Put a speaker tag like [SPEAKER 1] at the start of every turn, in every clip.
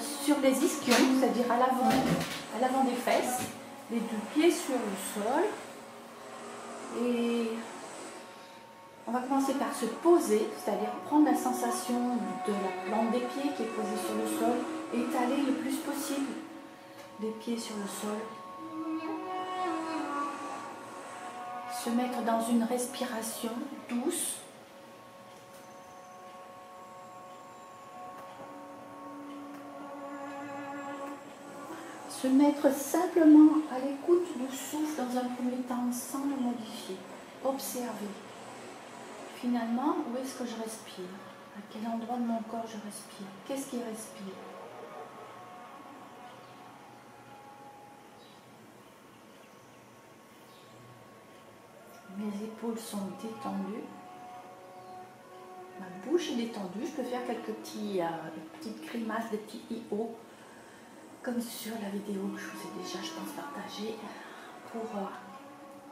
[SPEAKER 1] sur les ischions, c'est-à-dire à l'avant des fesses, les deux pieds sur le sol. Et on va commencer par se poser, c'est-à-dire prendre la sensation de la plante des pieds qui est posée sur le sol, étaler le plus possible les pieds sur le sol. Se mettre dans une respiration douce. Se mettre simplement à l'écoute du souffle dans un premier temps sans le modifier. Observer. Finalement, où est-ce que je respire? À quel endroit de mon corps je respire? Qu'est-ce qui respire? Mes épaules sont détendues. Ma bouche est détendue. Je peux faire quelques petites grimaces, des petits i-o, comme sur la vidéo que je vous ai déjà, je pense, partagée, pour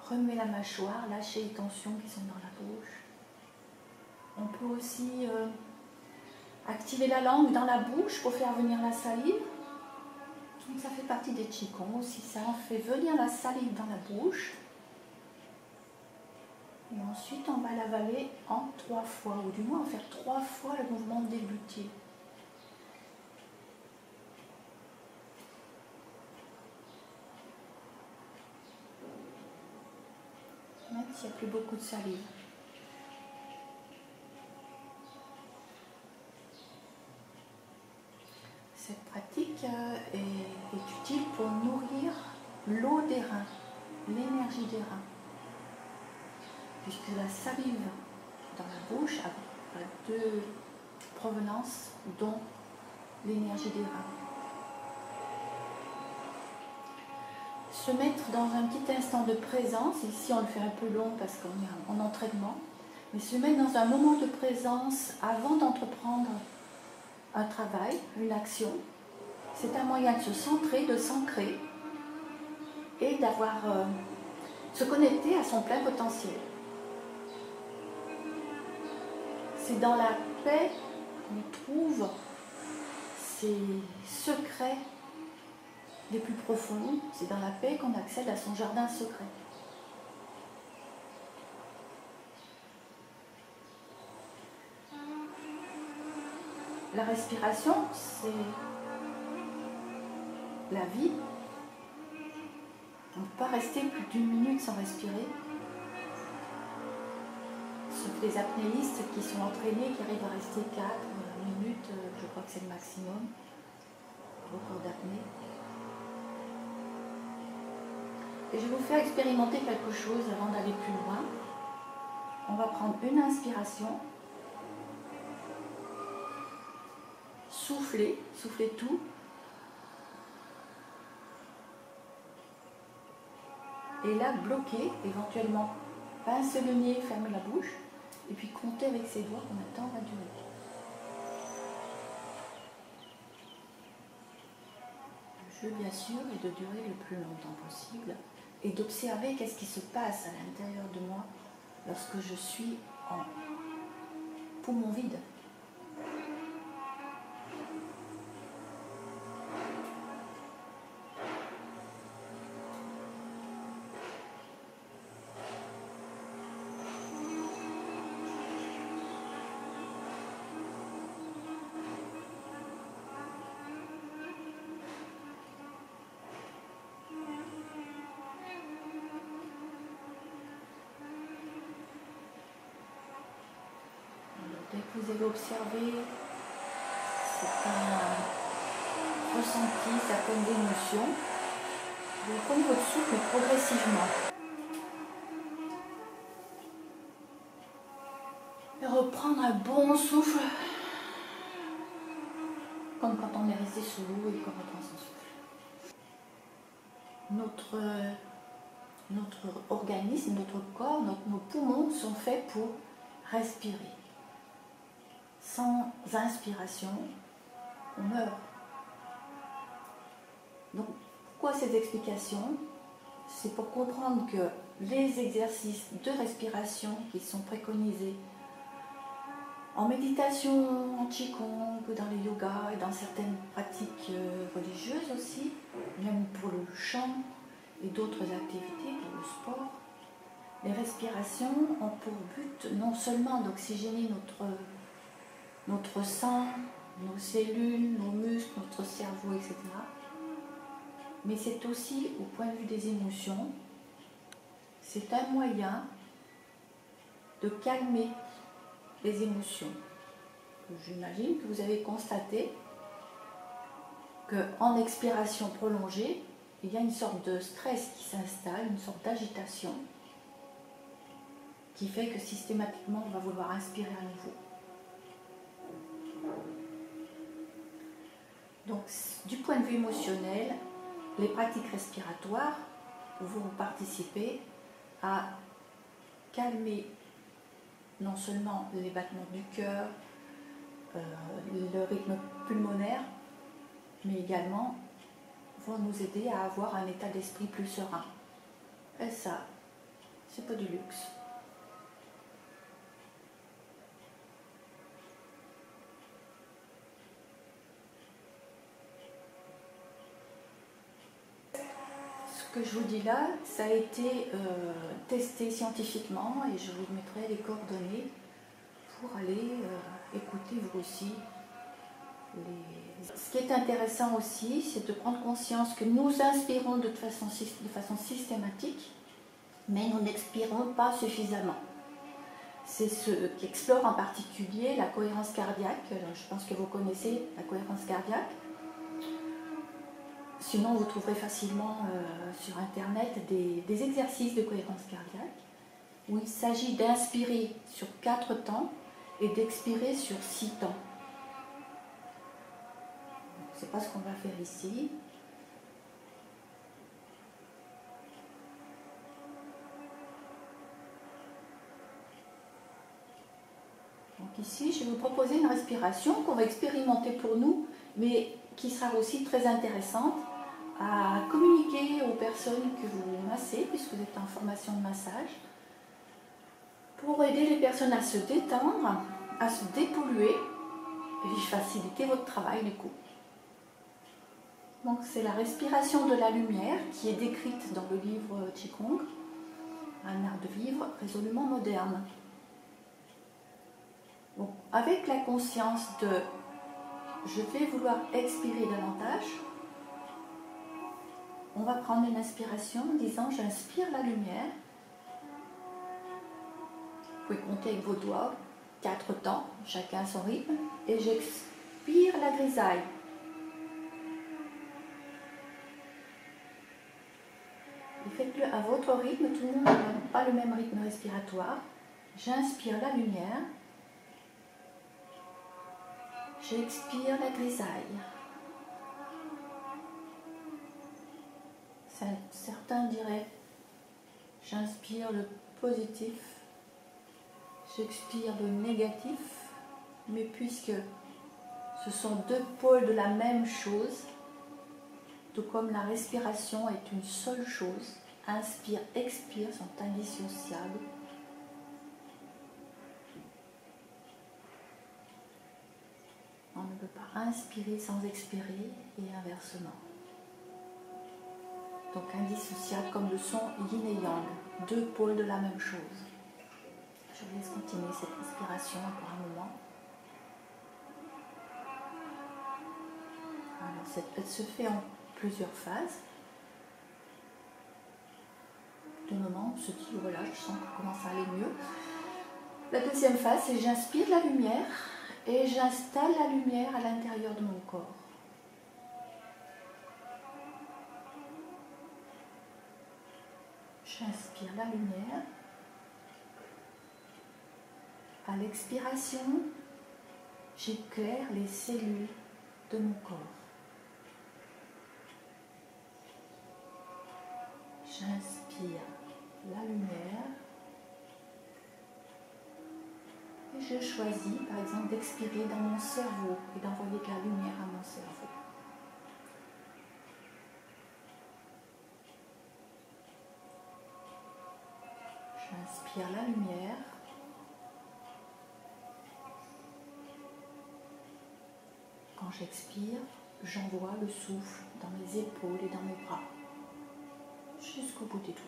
[SPEAKER 1] remuer la mâchoire, lâcher les tensions qui sont dans la bouche. On peut aussi activer la langue dans la bouche pour faire venir la salive. Donc ça fait partie des qigong aussi, ça en fait venir la salive dans la bouche. Et ensuite on va l'avaler en 3 fois, ou du moins en faire 3 fois le mouvement déglutier. Même s'il n'y a plus beaucoup de salive. Cette pratique est utile pour nourrir l'eau des reins, l'énergie des reins. Puisque la salive dans la bouche a 2 provenances, dont l'énergie des reins. Se mettre dans un petit instant de présence, ici on le fait un peu long parce qu'on est en entraînement, mais se mettre dans un moment de présence avant d'entreprendre un travail, une action, c'est un moyen de se centrer, de s'ancrer et d'avoir se connecter à son plein potentiel. C'est dans la paix qu'on trouve ces secrets les plus profonds, c'est dans la paix qu'on accède à son jardin secret. La respiration, c'est la vie. On ne peut pas rester plus d'1 minute sans respirer. Sauf les apnéistes qui sont entraînés, qui arrivent à rester 4 minutes, je crois que c'est le maximum, record d'apnée. Et je vais vous faire expérimenter quelque chose avant d'aller plus loin. On va prendre une inspiration, souffler tout. Et là, bloquer, éventuellement pincer le nez, fermer la bouche, et puis compter avec ses doigts combien de temps va durer. Le jeu, bien sûr, est de durer le plus longtemps possible et d'observer qu'est-ce qui se passe à l'intérieur de moi lorsque je suis en poumon vide. Dès que vous avez observé certains ressentis, certaines émotions, vous prenez votre souffle mais progressivement. Et reprendre un bon souffle, comme quand on est resté sous l'eau et qu'on reprend son souffle. Notre organisme, notre corps, nos poumons sont faits pour respirer. Sans inspiration, on meurt. Donc, pourquoi ces explications? C'est pour comprendre que les exercices de respiration qui sont préconisés En méditation, en qigong, dans le yoga et dans certaines pratiques religieuses aussi, même pour le chant et d'autres activités, pour le sport, les respirations ont pour but non seulement d'oxygéner notre sang, nos cellules, nos muscles, notre cerveau, etc. Mais c'est aussi, au point de vue des émotions, c'est un moyen de calmer les émotions. J'imagine que vous avez constaté qu'en expiration prolongée, il y a une sorte de stress qui s'installe, une sorte d'agitation, qui fait que systématiquement on va vouloir inspirer à nouveau. Donc, du point de vue émotionnel, les pratiques respiratoires vont participer à calmer non seulement les battements du cœur, le rythme pulmonaire, mais également vont nous aider à avoir un état d'esprit plus serein. Et ça, c'est pas du luxe. Ce que je vous dis là, ça a été testé scientifiquement et je vous mettrai les coordonnées pour aller écouter vous aussi. Ce qui est intéressant aussi, c'est de prendre conscience que nous inspirons de façon systématique, mais nous n'expirons pas suffisamment. C'est ce qui explore en particulier la cohérence cardiaque. Je pense que vous connaissez la cohérence cardiaque. Sinon, vous trouverez facilement sur Internet des exercices de cohérence cardiaque où il s'agit d'inspirer sur 4 temps et d'expirer sur 6 temps. C'est pas ce qu'on va faire ici. Donc ici, je vais vous proposer une respiration qu'on va expérimenter pour nous, mais qui sera aussi très intéressante à communiquer aux personnes que vous massez, puisque vous êtes en formation de massage, pour aider les personnes à se détendre, à se dépolluer et faciliter votre travail du coup. Donc c'est la respiration de la lumière qui est décrite dans le livre Qigong, un art de vivre résolument moderne. Bon, avec la conscience de je vais vouloir expirer davantage, on va prendre une inspiration en disant j'inspire la lumière. Vous pouvez compter avec vos doigts, 4 temps, chacun son rythme, et j'expire la grisaille. Et faites-le à votre rythme, tout le monde n'a pas le même rythme respiratoire. J'inspire la lumière, j'expire la grisaille. Certains diraient j'inspire le positif, j'expire le négatif, mais puisque ce sont 2 pôles de la même chose, tout comme la respiration est une seule chose, inspire, expire sont indissociables. On ne peut pas inspirer sans expirer et inversement. Donc indissociable comme le son yin et yang, 2 pôles de la même chose. Je vous laisse continuer cette respiration encore un moment. Alors, elle se fait en plusieurs phases. De moment, on se dit voilà, je sens que ça commence à aller mieux. La deuxième phase, c'est j'inspire la lumière et j'installe la lumière à l'intérieur de mon corps. J'inspire la lumière. À l'expiration, j'éclaire les cellules de mon corps. J'inspire la lumière et je choisis par exemple d'expirer dans mon cerveau et d'envoyer de la lumière à mon cerveau. J'inspire la lumière quand j'expire, j'envoie le souffle dans mes épaules et dans mes bras, jusqu'au bout des doigts.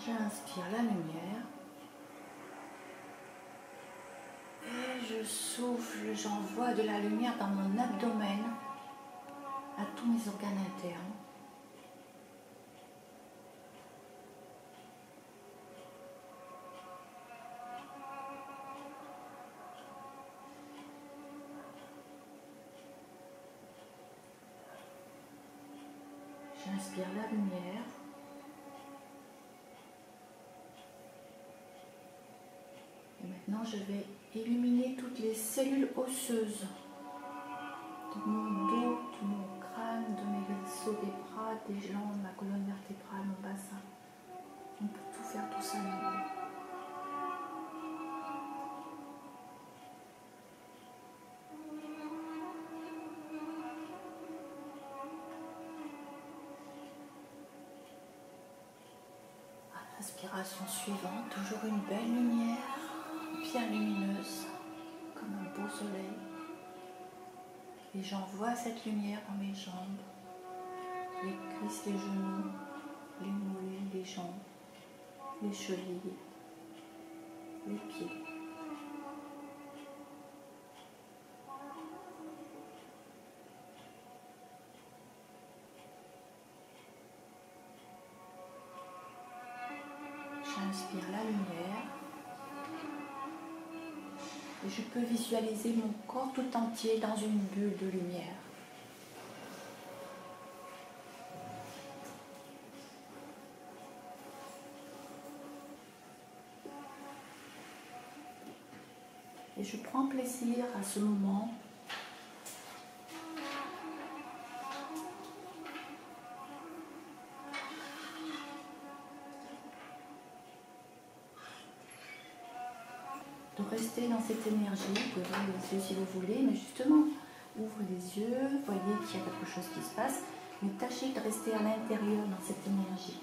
[SPEAKER 1] J'inspire la lumière et je souffle, j'envoie de la lumière dans mon abdomen, à tous mes organes internes. J'inspire la lumière. Et maintenant, je vais illuminer toutes les cellules osseuses de mon dos, de mon crâne, de mes os des bras, des jambes, ma colonne vertébrale, mon bassin. On peut tout faire tout ça maintenant. Inspiration suivante, toujours une belle lumière, bien lumineuse, comme un beau soleil. Et j'envoie cette lumière dans mes jambes, les cuisses, les genoux, les mollets, les jambes, les chevilles, les pieds. J'inspire la lumière et je peux visualiser mon corps tout entier dans une bulle de lumière. Et je prends plaisir à ce moment de rester dans cette énergie. Vous pouvez ouvrir les yeux si vous voulez, mais justement, ouvrez les yeux, voyez qu'il y a quelque chose qui se passe, mais tâchez de rester à l'intérieur dans cette énergie.